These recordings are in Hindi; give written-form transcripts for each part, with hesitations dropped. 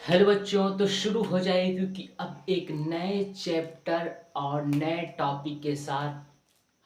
हेलो बच्चों, तो शुरू हो जाए क्योंकि अब एक नए चैप्टर और नए टॉपिक के साथ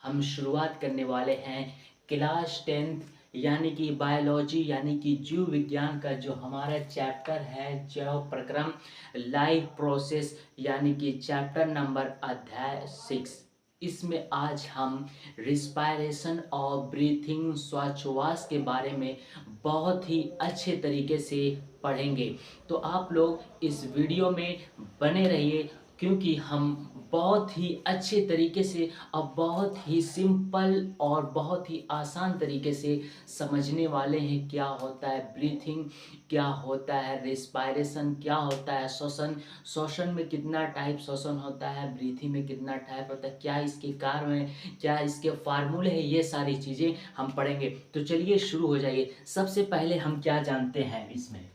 हम शुरुआत करने वाले हैं। क्लास 10th यानी कि बायोलॉजी यानी कि जीव विज्ञान का जो हमारा चैप्टर है जैव प्रक्रम लाइफ प्रोसेस यानी कि चैप्टर नंबर अध्याय 6। इसमें आज हम रिस्पायरेशन और ब्रीथिंग श्वासोच्छ्वास के बारे में बहुत ही अच्छे तरीके से पढ़ेंगे। तो आप लोग इस वीडियो में बने रहिए क्योंकि हम बहुत ही अच्छे तरीके से और बहुत ही सिंपल और बहुत ही आसान तरीके से समझने वाले हैं क्या होता है ब्रीथिंग, क्या होता है रेस्पायरेशन, क्या होता है श्वसन, श्वसन में कितना टाइप श्वसन होता है, ब्रीथिंग में कितना टाइप होता है, क्या इसके कारण है, क्या इसके फार्मूले हैं, ये सारी चीज़ें हम पढ़ेंगे। तो चलिए शुरू हो जाइए। सबसे पहले हम क्या जानते हैं, इसमें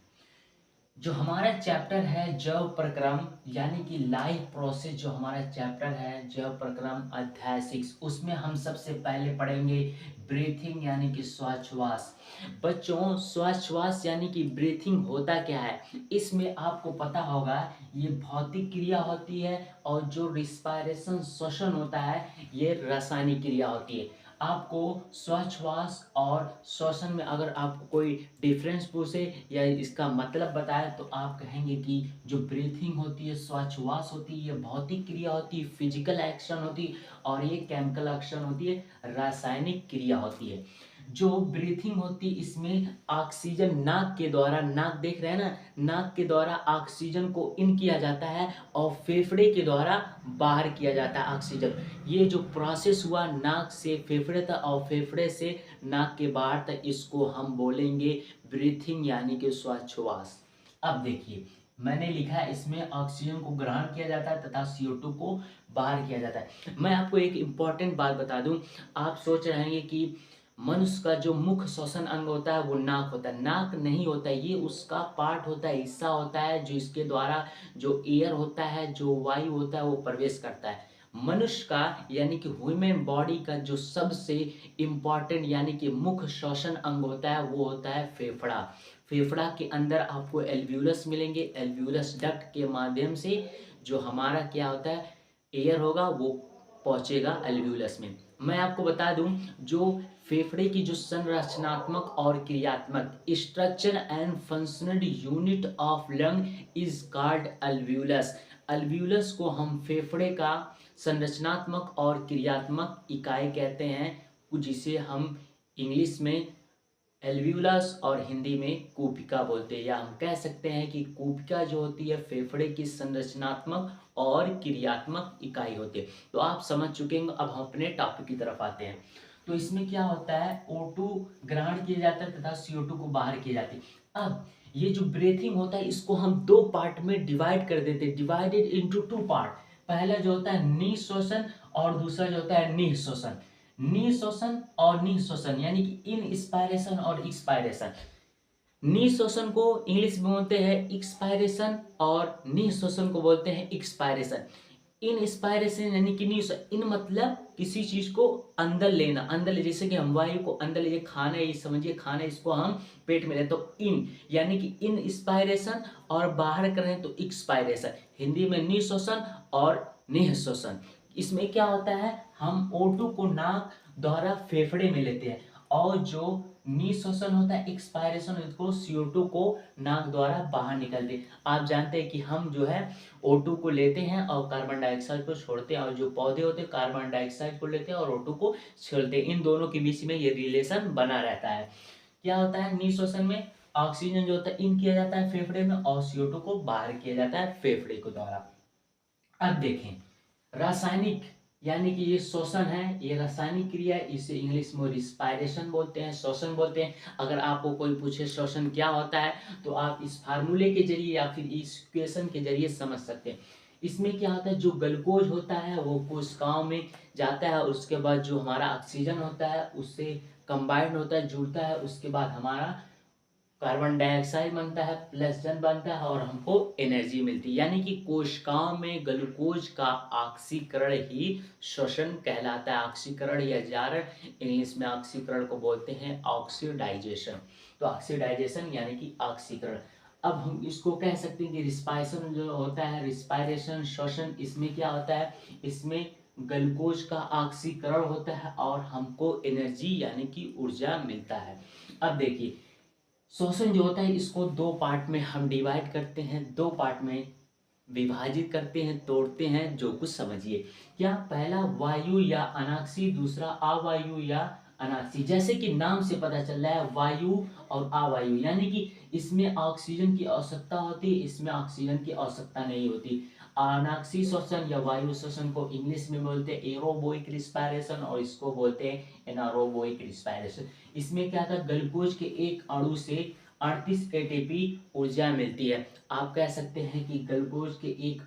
जो हमारा चैप्टर है जैव प्रक्रम यानी कि लाइफ प्रोसेस, जो हमारा चैप्टर है जैव प्रक्रम अध्याय 6, उसमें हम सबसे पहले पढ़ेंगे ब्रीथिंग यानी कि श्वासोच्छ्वास। बच्चों, श्वासोच्छ्वास यानी कि ब्रीथिंग होता क्या है, इसमें आपको पता होगा ये भौतिक क्रिया होती है और जो रिस्पायरेशन श्वसन होता है ये रासायनिक क्रिया होती है। आपको श्वासोच्छ्वास और श्वसन में अगर आपको कोई डिफरेंस पूछे या इसका मतलब बताए तो आप कहेंगे कि जो ब्रीथिंग होती है, श्वासोच्छ्वास होती है, ये भौतिक क्रिया होती है, फिजिकल एक्शन होती है, और ये केमिकल एक्शन होती है, रासायनिक क्रिया होती है। जो ब्रीथिंग होती है इसमें ऑक्सीजन नाक के द्वारा, नाक देख रहे हैं ना, नाक के द्वारा ऑक्सीजन को इन किया जाता है और फेफड़े के द्वारा बाहर किया जाता है ऑक्सीजन। ये जो प्रोसेस हुआ नाक से फेफड़े तक और फेफड़े से नाक के बाहर तक, इसको हम बोलेंगे ब्रीथिंग यानी कि श्वासोच्छ्वास। अब देखिए मैंने लिखा है इसमें ऑक्सीजन को ग्रहण किया जाता है तथा CO2 को बाहर किया जाता है। मैं आपको एक इम्पॉर्टेंट बात बता दूं, आप सोच रहे हैं कि मनुष्य का जो मुख्य श्वसन अंग होता है वो नाक होता है। नाक नहीं होता है, ये उसका पार्ट होता है, हिस्सा होता है जो इसके द्वारा जो एयर होता है, जो वायु होता है वो प्रवेश करता है। मनुष्य का यानी कि ह्यूमन बॉडी का जो सबसे इम्पॉर्टेंट यानी कि मुख्य श्वसन अंग होता है वो होता है फेफड़ा। फेफड़ा के अंदर आपको एल्व्यूलस मिलेंगे, एल्व्यूलस डक्ट के माध्यम से जो हमारा क्या होता है एयर होगा वो पहुंचेगा एल्व्यूलस में। मैं आपको बता दूं, जो फेफड़े की जो संरचनात्मक और क्रियात्मक structure and functional unit of lung is called alveolus. Alveolus को हम फेफड़े का संरचनात्मक और क्रियात्मक इकाई कहते हैं, जिसे हम इंग्लिश में एल्व्यूलस और हिंदी में कूपिका बोलते हैं, या हम कह सकते हैं कि कूपिका जो होती है फेफड़े की संरचनात्मक और क्रियात्मक इकाई होती है। तो आप समझ चुके हैं। अब हम अपने टॉपिक की तरफ आते हैं। तो इसमें क्या होता है, O2 ग्रहण किया जाता है तथा CO2 को बाहर किया जाती है। अब ये जो ब्रीथिंग होता है इसको हम दो पार्ट में डिवाइड कर देते हैं, डिवाइडेड इनटू टू पार्ट। पहला जो होता है निःश्वसन और दूसरा जो होता है निःश्वसन। निःश्वसन और निःश्वसन यानी कि इनस्पायरेशन और एक्सपायरेशन। निःश्वसन को इंग्लिश में बोलते हैं एक्सपायरेशन और निःश्वसन को बोलते हैं एक्सपायरेशन। इनस्पायरेशन यानी कि इन मतलब किसी चीज को अंदर लेना, अंदर ले, जैसे कि हम वायु को अंदर ले, खाना ये समझिए, खाना इसको हम पेट में ले तो इन यानी कि इन इंस्पायरेशन, और बाहर करें तो एक्सपायरेशन। हिंदी में निःश्वसन और निःश्वसन। इसमें क्या होता है, हम O2 को नाक द्वारा फेफड़े में लेते हैं और जो निःश्वसन होता है एक्सपायरेशन, इसको CO2 को नाक द्वारा बाहर निकलते हैं। आप जानते हैं कि हम जो है O2 को लेते हैं और कार्बन डाइऑक्साइड को छोड़ते हैं, और जो पौधे होते हैं कार्बन डाइऑक्साइड को लेते हैं और O2 को छोड़ते हैं। इन दोनों के बीच में ये रिलेशन बना रहता है। क्या होता है, निःश्वसन में ऑक्सीजन जो होता है इन किया जाता है फेफड़े में और CO2 को बाहर किया जाता है फेफड़े के द्वारा। अब देखें रासायनिक यानी कि ये श्वसन है, ये रासायनिक क्रिया है, इसे इंग्लिश में रिस्पायरेशन बोलते हैं, श्वसन बोलते हैं। अगर आपको कोई पूछे श्वसन क्या होता है तो आप इस फार्मूले के जरिए या फिर इस इक्वेशन के जरिए समझ सकते हैं। इसमें क्या होता है, जो ग्लूकोज होता है वो कोशिकाओं में जाता है, उसके बाद जो हमारा ऑक्सीजन होता है उससे कंबाइंड होता है, जुड़ता है, उसके बाद हमारा कार्बन डाइऑक्साइड बनता है, प्लस जन बनता है और हमको एनर्जी मिलती है। यानी कि कोशिकाओं में ग्लूकोज का ऑक्सीकरण ही श्वसन कहलाता है। ऑक्सीकरण या जारण, इंग्लिश में ऑक्सीकरण को बोलते हैं ऑक्सीडाइजेशन। तो ऑक्सीडाइजेशन यानी कि ऑक्सीकरण। अब हम इसको कह सकते हैं कि रिस्पायरेशन जो होता है, रिस्पायरेशन श्वसन, इसमें क्या होता है, इसमें ग्लूकोज का ऑक्सीकरण होता है और हमको एनर्जी यानी कि ऊर्जा मिलता है। अब देखिए श्वसन जो होता है इसको दो पार्ट में हम डिवाइड करते हैं, दो पार्ट में विभाजित करते हैं, तोड़ते हैं, जो कुछ समझिए। क्या पहला वायु या अनाक्षी, दूसरा अवायु या अनाक्षी। जैसे कि नाम से पता चल रहा है वायु और अवायु, यानी कि इसमें ऑक्सीजन की आवश्यकता होती है, इसमें ऑक्सीजन की आवश्यकता नहीं होती। अनाक्षी श्वसन या वायु श्वसन को इंग्लिश में बोलते हैं एरोबोइक रिस्पायरेशन और इसको बोलते हैं एनारोबोइक रिस्पायरेशन। इसमें क्या था, ग्लूकोज के एक अणु से 38 एटीपी ऊर्जा मिलती है। आप कह सकते हैं कि ग्लूकोज के एक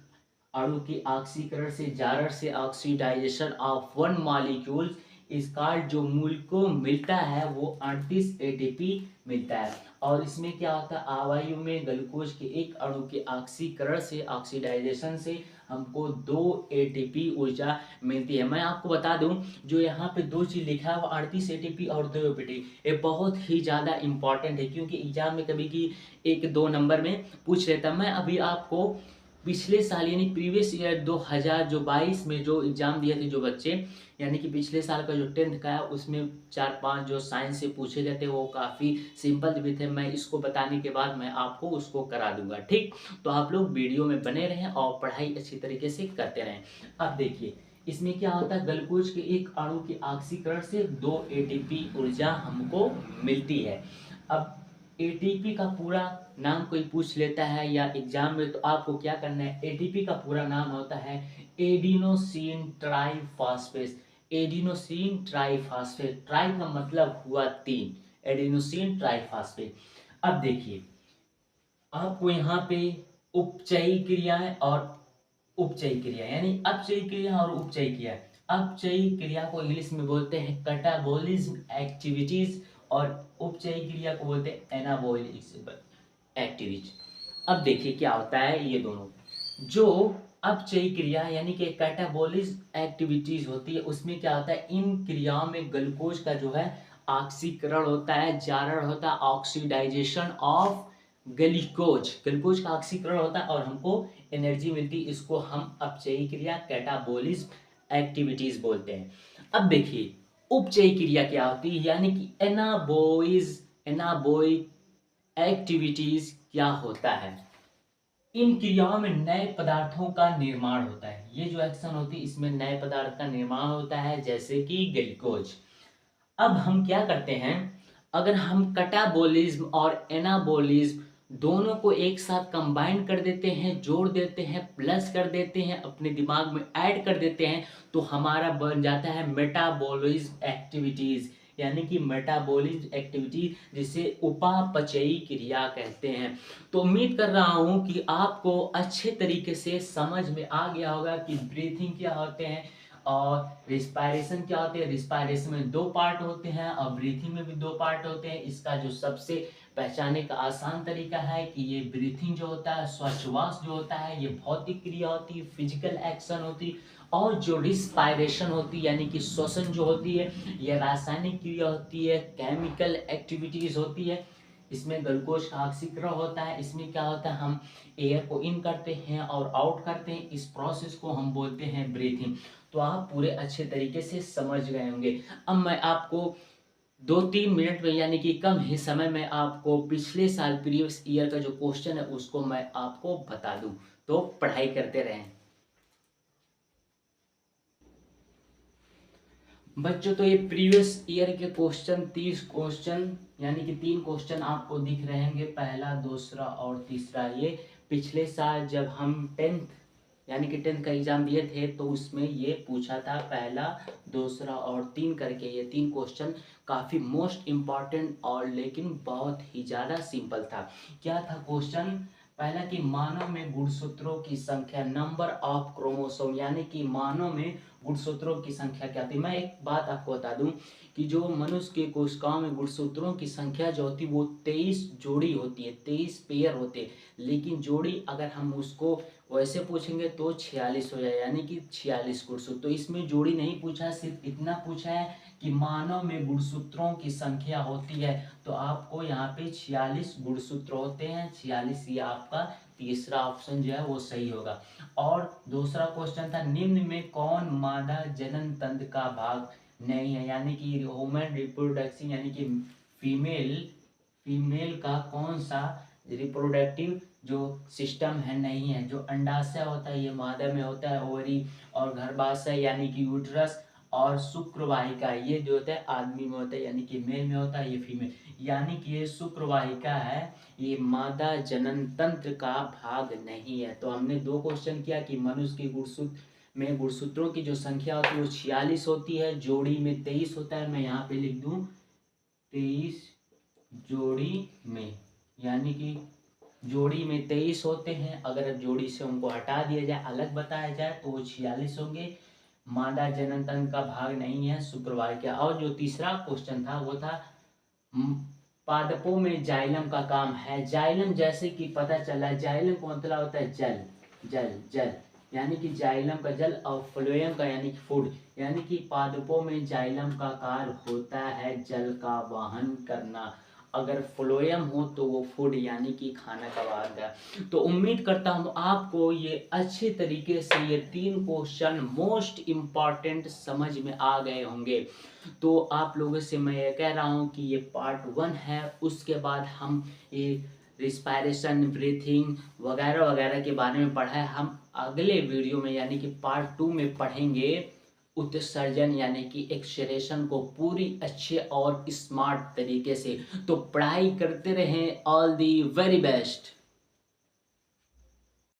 अणु के ऑक्सीकरण से जारर से ऑक्सीडाइजेशन ऑफ वन मॉलिक्यूल इसका जो मूल को मिलता है वो 38 एटीपी मिलता है। और इसमें क्या होता है, अवायु में ग्लूकोज के एक अणु के ऑक्सीकरण से ऑक्सीडाइजेशन से हमको 2 एटीपी ऊर्जा मिलती है। मैं आपको बता दूं जो यहाँ पे दो चीज लिखा है वो 38 एटीपी और 2 एटीपी, ये बहुत ही ज़्यादा इंपॉर्टेंट है क्योंकि एग्जाम में कभी की 1-2 नंबर में पूछ लेता। मैं अभी आपको पिछले साल यानी प्रीवियस ईयर 2022 में जो एग्ज़ाम दिए थे जो बच्चे, यानी कि पिछले साल का जो 10th का है उसमें 4-5 जो साइंस से पूछे गए थे वो काफ़ी सिंपल भी थे। मैं इसको बताने के बाद मैं आपको उसको करा दूंगा, ठीक। तो आप लोग वीडियो में बने रहें और पढ़ाई अच्छी तरीके से करते रहें। अब देखिए इसमें क्या होता है, ग्लूकोज के एक अणु के ऑक्सीकरण से 2 एटीपी ऊर्जा हमको मिलती है। अब एटीपी का पूरा नाम कोई पूछ लेता है या एग्जाम में तो आपको क्या करना है, एटीपी का पूरा नाम होता है adenosine triphosphate. Adenosine triphosphate, try का मतलब हुआ 3, एडिनोसिन ट्राइफॉस्फेट। अब देखिए आपको यहाँ पे उपचयी क्रियाएं और उपचयी क्रिया यानी अपचयी क्रिया और उपचयी क्रिया। अपचयी क्रिया को इंग्लिश में बोलते हैं कैटाबोलिज्म एक्टिविटीज और उपचयी क्रिया को बोलते हैं एनाबॉलिज्म एक्टिविटीज। अब देखिए क्या होता है, ये दोनों जो अपचयी क्रिया यानी कि कैटाबॉलिज्म एक्टिविटीज होती है उसमें क्या होता है, इन क्रियाओं में ग्लूकोज का जो है ऑक्सीकरण होता है, जारण होता है, ऑक्सीडाइजेशन ऑफ ग्लूकोज, ग्लूकोज का ऑक्सीकरण होता है और हमको एनर्जी मिलती है। इसको हम अपचयी क्रिया कैटाबॉलिज्म एक्टिविटीज बोलते हैं। अब देखिए उपचयी क्रिया क्या होती है, यानी कि एनाबोइक एक्टिविटीज क्या होता है। इन क्रियाओं में नए पदार्थों का निर्माण होता है। ये जो एक्शन होती है इसमें नए पदार्थ का निर्माण होता है जैसे कि ग्लूकोज। अब हम क्या करते हैं, अगर हम कैटाबॉलिज्म और एनाबॉलिज्म दोनों को एक साथ कंबाइन कर देते हैं, जोड़ देते हैं, प्लस कर देते हैं, अपने दिमाग में ऐड कर देते हैं तो हमारा बन जाता है मेटाबॉलिज्म एक्टिविटीज, यानी कि मेटाबॉलिज्म एक्टिविटी जिसे उपापचयी क्रिया कहते हैं। तो उम्मीद कर रहा हूं कि आपको अच्छे तरीके से समझ में आ गया होगा कि ब्रीथिंग क्या होते हैं और रिस्पायरेशन क्या होते हैं। रिस्पायरेशन में 2 पार्ट होते हैं और ब्रीथिंग में भी 2 पार्ट होते हैं। इसका जो सबसे पहचाने का आसान तरीका है कि ये ब्रीथिंग जो होता है, श्वास जो होता है ये भौतिक क्रिया होती है, फिजिकल एक्शन होती है। और जो रिस्पायरेशन होती है यानी कि श्वसन जो होती है ये रासायनिक क्रिया होती है, केमिकल एक्टिविटीज होती है। इसमें ग्लूकोज का ऑक्सीकरण होता है। इसमें क्या होता है, हम एयर को इन करते हैं और आउट करते हैं, इस प्रोसेस को हम बोलते हैं ब्रीथिंग। तो आप पूरे अच्छे तरीके से समझ गए होंगे। अब मैं आपको 2-3 मिनट में यानी कि कम ही समय में आपको पिछले साल प्रीवियस ईयर का जो क्वेश्चन है उसको मैं आपको बता दूं, तो पढ़ाई करते रहें बच्चों। तो ये प्रीवियस ईयर के क्वेश्चन 30 क्वेश्चन यानी कि 3 क्वेश्चन आपको दिख रहे होंगे, पहला, दूसरा और तीसरा। ये पिछले साल जब हम 10th यानी कि 10th का एग्जाम दिए थे तो उसमें ये पूछा था, पहला, दूसरा और 3 करके ये 3 क्वेश्चन काफ़ी मोस्ट इम्पॉर्टेंट और लेकिन बहुत ही ज़्यादा सिंपल था। क्या था क्वेश्चन, पहला कि मानव में गुणसूत्रों की संख्या, नंबर ऑफ क्रोमोसोम, यानी कि मानव में गुणसूत्रों की संख्या क्या थी। मैं एक बात आपको बता दूं कि जो मनुष्य के कोशिकाओं में गुणसूत्रों की संख्या जो होती है वो 23 जोड़ी होती है, 23 पेयर होते हैं। लेकिन जोड़ी अगर हम उसको वैसे पूछेंगे तो 46 हो जाए, यानी कि 46 गुणसूत्र। तो इसमें जोड़ी नहीं पूछा है, सिर्फ इतना पूछा है कि मानव में गुणसूत्रों की संख्या होती है, तो आपको यहाँ पे 46 गुणसूत्र होते हैं, 46। ये आपका तीसरा ऑप्शन जो है वो सही होगा। और दूसरा क्वेश्चन था, निम्न में कौन मादा जनन तंत्र का भाग नहीं है, यानी कि ह्यूमन रिप्रोडक्शन यानी कि फीमेल का कौन सा रिप्रोडक्टिव जो सिस्टम है नहीं है। जो अंडाशय होता है ये मादा में होता है, ओवरी और गर्भाशय यानी कि यूट्रस और शुक्रवाहिका ये जो होता है आदमी में होता है यानी कि मेल में होता है, ये फीमेल, यानी कि ये शुक्रवाहिका है, ये मादा जनन तंत्र का भाग नहीं है। तो हमने दो क्वेश्चन किया कि मनुष्य की गुणसूत्रों की जो संख्या होती है वो 46 होती है, जोड़ी में 23 होता है। मैं यहाँ पे लिख दूं 23 जोड़ी में, यानी कि जोड़ी में 23 होते हैं। अगर जोड़ी से उनको हटा दिया जाए, अलग बताया जाए, तो वो 46 होंगे। मादा जनन तंत्र का भाग नहीं है शुक्रवाहिका। और जो तीसरा क्वेश्चन था वो था पादपों में जाइलम का काम है। जाइलम जैसे कि पता चला, जाइलम का मतलब होता है जल, जल जल, यानी कि जाइलम का जल, और फ्लोएम का यानी कि फूड, यानी कि पादपों में जाइलम का कार्य होता है जल का वाहन करना। अगर फ्लोएम हो तो वो फूड यानी कि खाना का वाहन का। तो उम्मीद करता हूँ आपको ये अच्छे तरीके से ये 3 क्वेश्चन मोस्ट इम्पॉर्टेंट समझ में आ गए होंगे। तो आप लोगों से मैं ये कह रहा हूँ कि ये पार्ट 1 है, उसके बाद हम ये रिस्पायरेशन, ब्रीथिंग वगैरह वगैरह के बारे में पढ़ा है। हम अगले वीडियो में यानी कि पार्ट 2 में पढ़ेंगे उत्सर्जन यानी कि एक्सरेशन को पूरी अच्छे और स्मार्ट तरीके से। तो पढ़ाई करते रहें। All the very best.